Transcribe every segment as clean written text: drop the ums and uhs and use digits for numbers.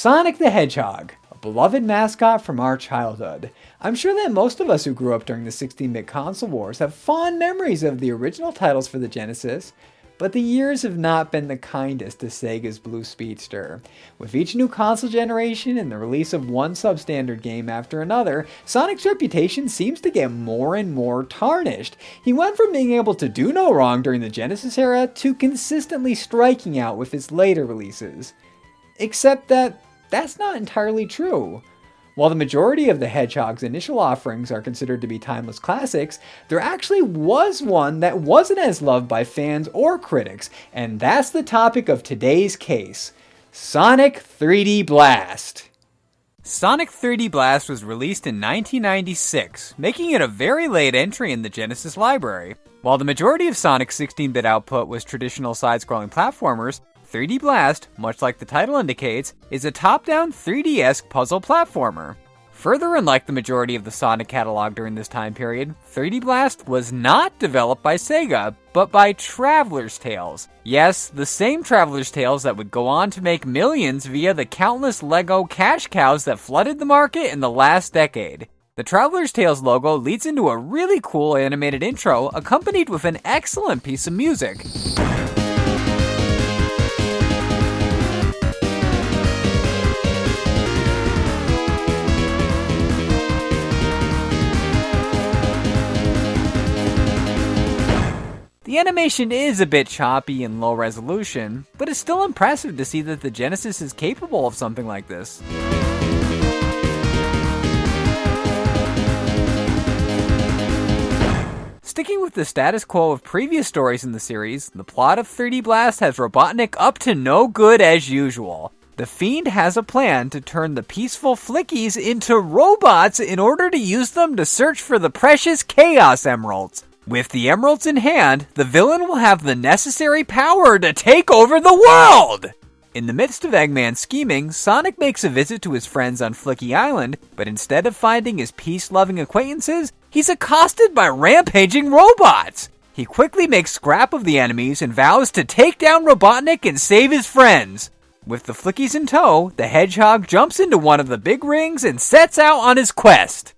Sonic the Hedgehog, a beloved mascot from our childhood. I'm sure that most of us who grew up during the 16-bit console wars have fond memories of the original titles for the Genesis, but the years have not been the kindest to Sega's Blue Speedster. With each new console generation and the release of one substandard game after another, Sonic's reputation seems to get more and more tarnished. He went from being able to do no wrong during the Genesis era to consistently striking out with his later releases. Except that that's not entirely true. While the majority of the Hedgehog's initial offerings are considered to be timeless classics, there actually was one that wasn't as loved by fans or critics, and that's the topic of today's case: Sonic 3D Blast. Sonic 3D Blast was released in 1996, making it a very late entry in the Genesis library. While the majority of Sonic's 16-bit output was traditional side-scrolling platformers, 3D Blast, much like the title indicates, is a top-down 3D-esque puzzle platformer. Further, unlike the majority of the Sonic catalog during this time period, 3D Blast was not developed by Sega, but by Traveler's Tales. Yes, the same Traveler's Tales that would go on to make millions via the countless LEGO cash cows that flooded the market in the last decade. The Traveler's Tales logo leads into a really cool animated intro, accompanied with an excellent piece of music. The animation is a bit choppy and low resolution, but it's still impressive to see that the Genesis is capable of something like this. Sticking with the status quo of previous stories in the series, the plot of 3D Blast has Robotnik up to no good as usual. The Fiend has a plan to turn the peaceful Flickies into robots in order to use them to search for the precious Chaos Emeralds. With the emeralds in hand, the villain will have the necessary power to take over the world! In the midst of Eggman's scheming, Sonic makes a visit to his friends on Flicky Island, but instead of finding his peace-loving acquaintances, he's accosted by rampaging robots! He quickly makes scrap of the enemies and vows to take down Robotnik and save his friends. With the Flickies in tow, the Hedgehog jumps into one of the big rings and sets out on his quest.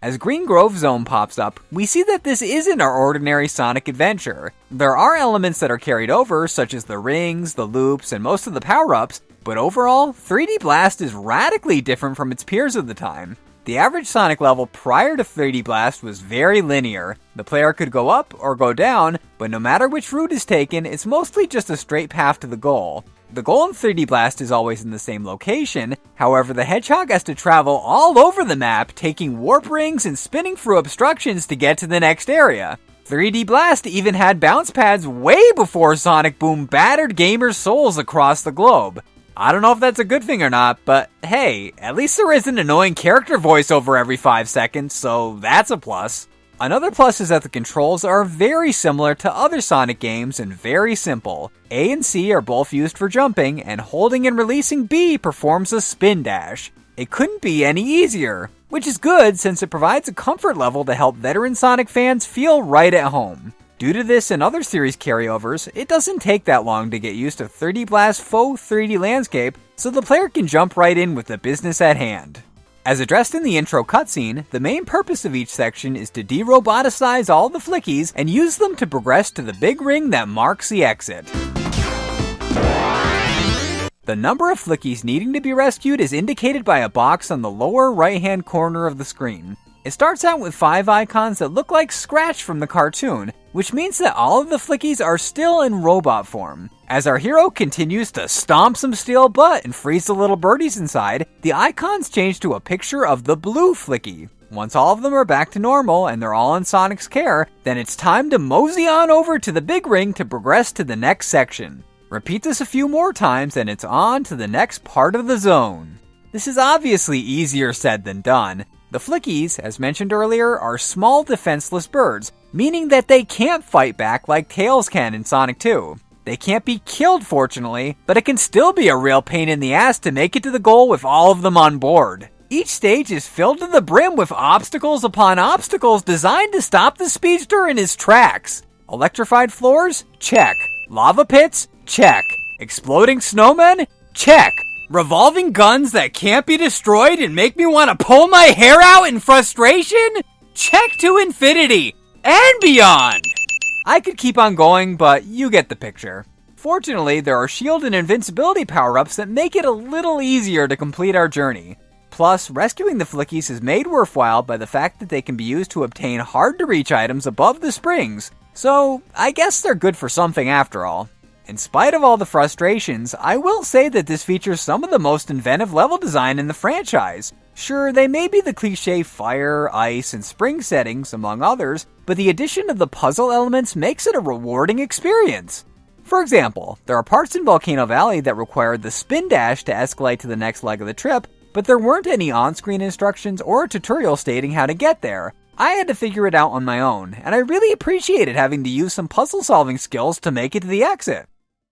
As Green Grove Zone pops up, we see that this isn't our ordinary Sonic adventure. There are elements that are carried over, such as the rings, the loops, and most of the power-ups, but overall, 3D Blast is radically different from its peers of the time. The average Sonic level prior to 3D Blast was very linear. The player could go up or go down, but no matter which route is taken, it's mostly just a straight path to the goal. The goal in 3D Blast is always in the same location, however the Hedgehog has to travel all over the map, taking warp rings and spinning through obstructions to get to the next area. 3D Blast even had bounce pads way before Sonic Boom battered gamers' souls across the globe. I don't know if that's a good thing or not, but hey, at least there is an annoying character voiceover every 5 seconds, so that's a plus. Another plus is that the controls are very similar to other Sonic games and very simple. A and C are both used for jumping, and holding and releasing B performs a spin dash. It couldn't be any easier, which is good since it provides a comfort level to help veteran Sonic fans feel right at home. Due to this and other series carryovers, it doesn't take that long to get used to 3D Blast's faux 3D landscape, so the player can jump right in with the business at hand. As addressed in the intro cutscene, the main purpose of each section is to de-roboticize all the Flickies and use them to progress to the big ring that marks the exit. The number of Flickies needing to be rescued is indicated by a box on the lower right-hand corner of the screen. It starts out with 5 icons that look like Scratch from the cartoon, which means that all of the Flickies are still in robot form. As our hero continues to stomp some steel butt and freeze the little birdies inside, the icons change to a picture of the blue Flickie. Once all of them are back to normal and they're all in Sonic's care, then it's time to mosey on over to the big ring to progress to the next section. Repeat this a few more times and it's on to the next part of the zone. This is obviously easier said than done. The Flickies, as mentioned earlier, are small defenseless birds, meaning that they can't fight back like Tails can in Sonic 2. They can't be killed, fortunately, but it can still be a real pain in the ass to make it to the goal with all of them on board. Each stage is filled to the brim with obstacles upon obstacles designed to stop the speedster in his tracks. Electrified floors? Check. Lava pits? Check. Exploding snowmen? Check. Revolving guns that can't be destroyed and make me want to pull my hair out in frustration? Check to infinity and beyond! I could keep on going, but you get the picture. Fortunately, there are shield and invincibility power-ups that make it a little easier to complete our journey. Plus, rescuing the flickies is made worthwhile by the fact that they can be used to obtain hard-to-reach items above the springs, so I guess they're good for something after all. In spite of all the frustrations, I will say that this features some of the most inventive level design in the franchise. Sure, they may be the cliché fire, ice, and spring settings, among others, but the addition of the puzzle elements makes it a rewarding experience. For example, there are parts in Volcano Valley that require the spin dash to escalate to the next leg of the trip, but there weren't any on-screen instructions or a tutorial stating how to get there. I had to figure it out on my own, and I really appreciated having to use some puzzle-solving skills to make it to the exit.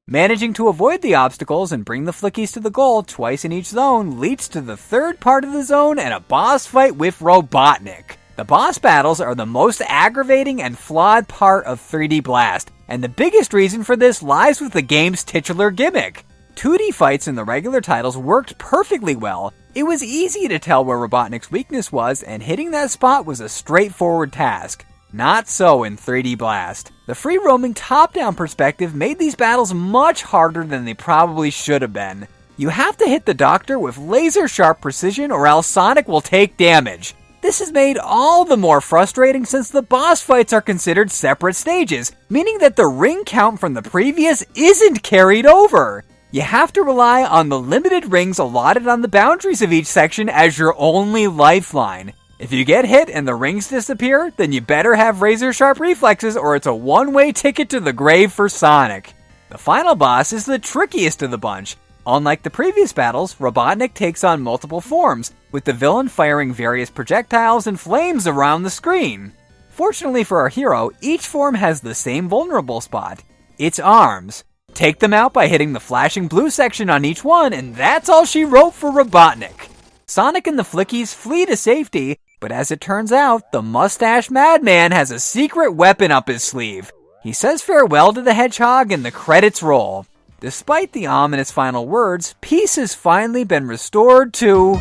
Managing to avoid the obstacles and bring the flickies to the goal twice in each zone leads to the third part of the zone and a boss fight with Robotnik. The boss battles are the most aggravating and flawed part of 3D Blast, and the biggest reason for this lies with the game's titular gimmick. 2D fights in the regular titles worked perfectly well. It was easy to tell where Robotnik's weakness was, and hitting that spot was a straightforward task. Not so in 3D Blast. The free-roaming top-down perspective made these battles much harder than they probably should have been. You have to hit the Doctor with laser-sharp precision or else Sonic will take damage. This is made all the more frustrating since the boss fights are considered separate stages, meaning that the ring count from the previous isn't carried over. You have to rely on the limited rings allotted on the boundaries of each section as your only lifeline. If you get hit and the rings disappear, then you better have razor-sharp reflexes or it's a one-way ticket to the grave for Sonic. The final boss is the trickiest of the bunch. Unlike the previous battles, Robotnik takes on multiple forms, with the villain firing various projectiles and flames around the screen. Fortunately for our hero, each form has the same vulnerable spot, its arms. Take them out by hitting the flashing blue section on each one, and that's all she wrote for Robotnik. Sonic and the flickies flee to safety, but as it turns out, the mustache madman has a secret weapon up his sleeve. He says farewell to the Hedgehog and the credits roll. Despite the ominous final words, peace has finally been restored to...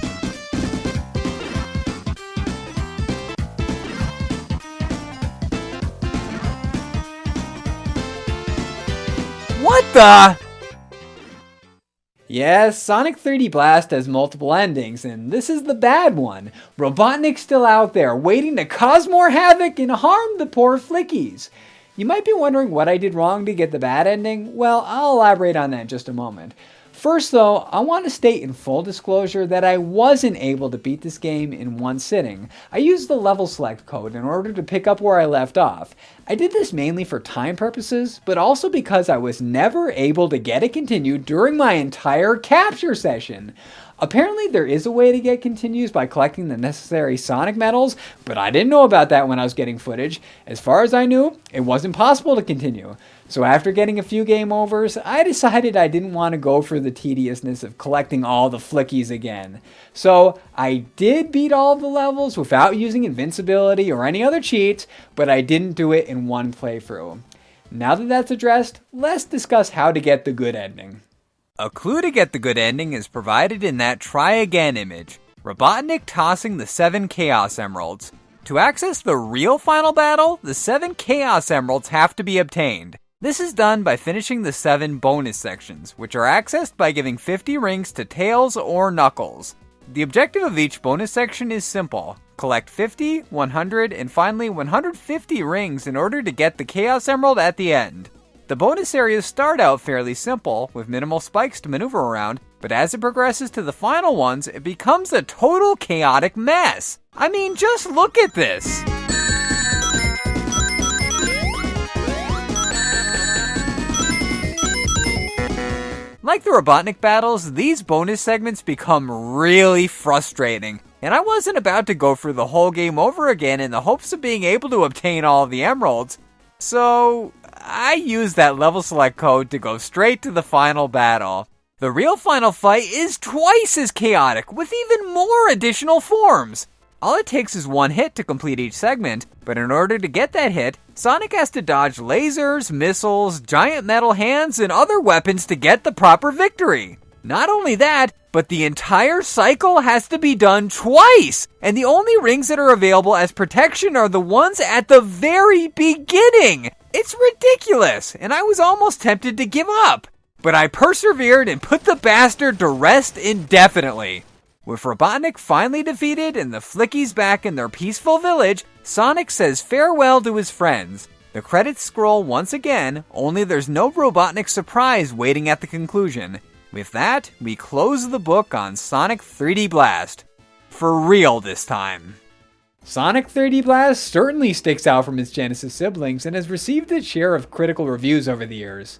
What the... Yes, Sonic 3D Blast has multiple endings, and this is the bad one. Robotnik's still out there, waiting to cause more havoc and harm the poor flickies. You might be wondering what I did wrong to get the bad ending. Well, I'll elaborate on that in just a moment. First though, I want to state in full disclosure that I wasn't able to beat this game in one sitting. I used the level select code in order to pick up where I left off. I did this mainly for time purposes, but also because I was never able to get it continued during my entire capture session. Apparently there is a way to get continues by collecting the necessary Sonic medals, but I didn't know about that when I was getting footage. As far as I knew, it wasn't possible to continue. So after getting a few game overs, I decided I didn't want to go through the tediousness of collecting all the flickies again. So I did beat all of the levels without using invincibility or any other cheats, but I didn't do it in one playthrough. Now that that's addressed, let's discuss how to get the good ending. A clue to get the good ending is provided in that try again image. Robotnik tossing the 7 Chaos Emeralds. To access the real final battle, the 7 Chaos Emeralds have to be obtained. This is done by finishing the 7 bonus sections, which are accessed by giving 50 rings to Tails or Knuckles. The objective of each bonus section is simple. Collect 50, 100, and finally 150 rings in order to get the Chaos Emerald at the end. The bonus areas start out fairly simple, with minimal spikes to maneuver around, but as it progresses to the final ones, it becomes a total chaotic mess. I mean, just look at this! Like the Robotnik battles, these bonus segments become really frustrating, and I wasn't about to go through the whole game over again in the hopes of being able to obtain all of the emeralds, so I used that level select code to go straight to the final battle. The real final fight is twice as chaotic, with even more additional forms. All it takes is one hit to complete each segment, but in order to get that hit, Sonic has to dodge lasers, missiles, giant metal hands, and other weapons to get the proper victory. Not only that, but the entire cycle has to be done twice, and the only rings that are available as protection are the ones at the very beginning. It's ridiculous, and I was almost tempted to give up. But I persevered and put the bastard to rest indefinitely. With Robotnik finally defeated and the Flickies back in their peaceful village, Sonic says farewell to his friends. The credits scroll once again, only there's no Robotnik surprise waiting at the conclusion. With that, we close the book on Sonic 3D Blast. For real this time. Sonic 3D Blast certainly sticks out from its Genesis siblings and has received its share of critical reviews over the years.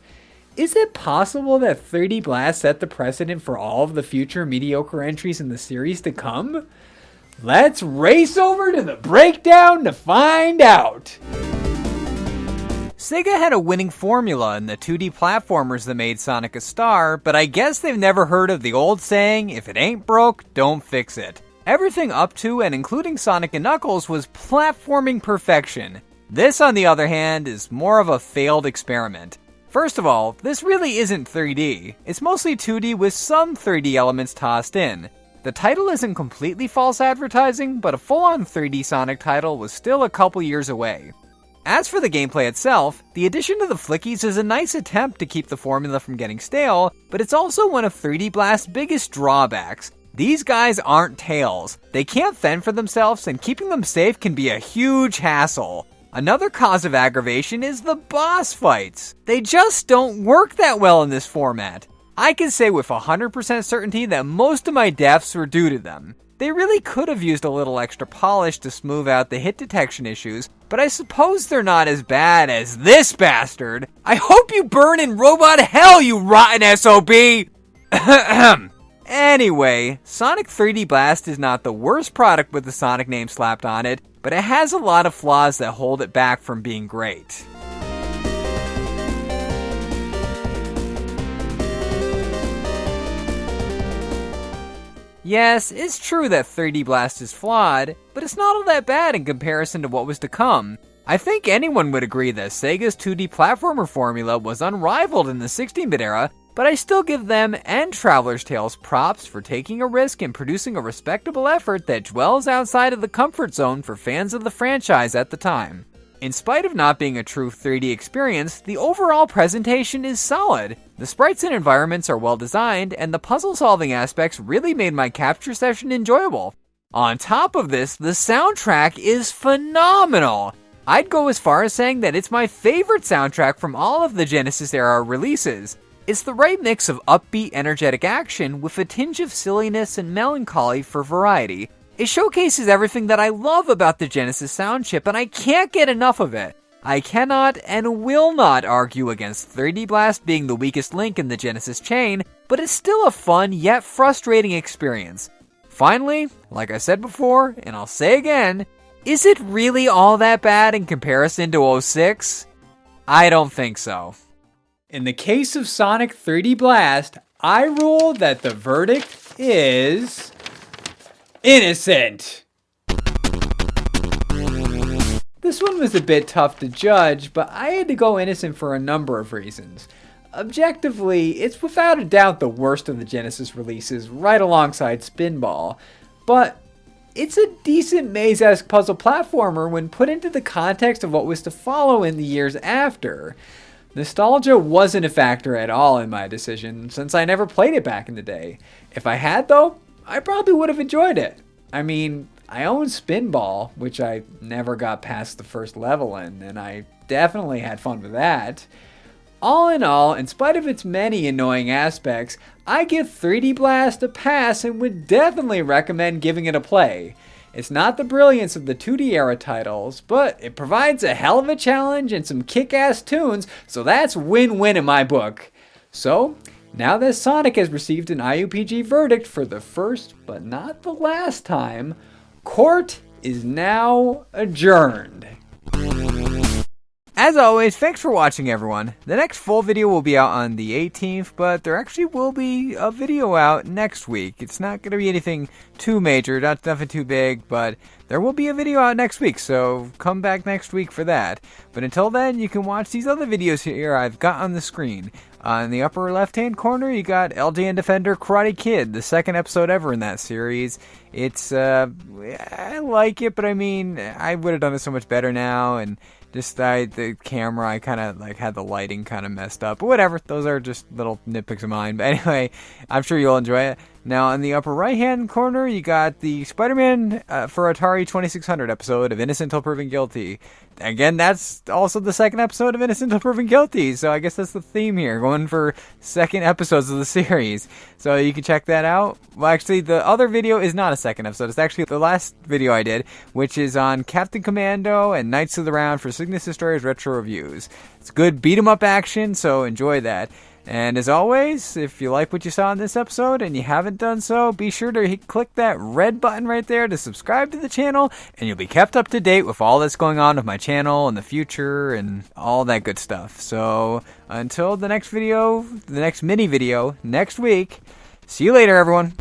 Is it possible that 3D Blast set the precedent for all of the future mediocre entries in the series to come? Let's race over to the breakdown to find out! Sega had a winning formula in the 2D platformers that made Sonic a star, but I guess they've never heard of the old saying, if it ain't broke, don't fix it. Everything up to and including Sonic and Knuckles was platforming perfection. This, on the other hand, is more of a failed experiment. First of all, this really isn't 3D. It's mostly 2D with some 3D elements tossed in. The title isn't completely false advertising, but a full-on 3D Sonic title was still a couple years away. As for the gameplay itself, the addition of the Flickies is a nice attempt to keep the formula from getting stale, but it's also one of 3D Blast's biggest drawbacks. These guys aren't Tails. They can't fend for themselves, and keeping them safe can be a huge hassle. Another cause of aggravation is the boss fights. They just don't work that well in this format. I can say with 100% certainty that most of my deaths were due to them. They really could have used a little extra polish to smooth out the hit detection issues, but I suppose they're not as bad as this bastard. I hope you burn in robot hell, you rotten SOB! Anyway, Sonic 3D Blast is not the worst product with the Sonic name slapped on it, but it has a lot of flaws that hold it back from being great. Yes, it's true that 3D Blast is flawed, but it's not all that bad in comparison to what was to come. I think anyone would agree that Sega's 2D platformer formula was unrivaled in the 16-bit era, but I still give them and Traveler's Tales props for taking a risk and producing a respectable effort that dwells outside of the comfort zone for fans of the franchise at the time. In spite of not being a true 3D experience, the overall presentation is solid. The sprites and environments are well designed, and the puzzle-solving aspects really made my capture session enjoyable. On top of this, the soundtrack is phenomenal! I'd go as far as saying that it's my favorite soundtrack from all of the Genesis era releases. It's the right mix of upbeat, energetic action with a tinge of silliness and melancholy for variety. It showcases everything that I love about the Genesis sound chip, and I can't get enough of it. I cannot and will not argue against 3D Blast being the weakest link in the Genesis chain, but it's still a fun yet frustrating experience. Finally, like I said before, and I'll say again, is it really all that bad in comparison to 06? I don't think so. In the case of Sonic 3D Blast, I rule that the verdict is innocent. This one was a bit tough to judge, but I had to go innocent for a number of reasons. Objectively, it's without a doubt the worst of the Genesis releases, right alongside Spinball, but it's a decent maze-esque puzzle platformer when put into the context of what was to follow in the years after. Nostalgia wasn't a factor at all in my decision, since I never played it back in the day. If I had, though, I probably would have enjoyed it. I mean, I own Spinball, which I never got past the first level in, and I definitely had fun with that. All in all, in spite of its many annoying aspects, I give 3D Blast a pass and would definitely recommend giving it a play. It's not the brilliance of the 2D era titles, but it provides a hell of a challenge and some kick-ass tunes, so that's win-win in my book. So, now that Sonic has received an IUPG verdict for the first but not the last time, court is now adjourned. As always, thanks for watching, everyone. The next full video will be out on the 18th, but there actually will be a video out next week. It's not going to be anything too major, nothing too big, but there will be a video out next week, so come back next week for that. But until then, you can watch these other videos here I've got on the screen. In the upper left-hand corner, you got LJN Defender Karate Kid, the second episode ever in that series. It's, I like it, but I mean, I would have done it so much better now, and just the camera, I kind of like had the lighting kind of messed up. But whatever, those are just little nitpicks of mine. But anyway, I'm sure you'll enjoy it. Now, in the upper right-hand corner, you got the Spider-Man for Atari 2600 episode of Innocent Till Proven Guilty. Again, that's also the second episode of Innocent Till Proven Guilty, so I guess that's the theme here, going for second episodes of the series. So you can check that out. Well, actually, the other video is not a second episode. It's actually the last video I did, which is on Captain Commando and Knights of the Round for Cygnus Destroyers Retro Reviews. It's good beat-em-up action, so enjoy that. And as always, if you like what you saw in this episode and you haven't done so, be sure to click that red button right there to subscribe to the channel, and you'll be kept up to date with all that's going on with my channel in the future and all that good stuff. So until the next video, the next mini video next week, see you later, everyone.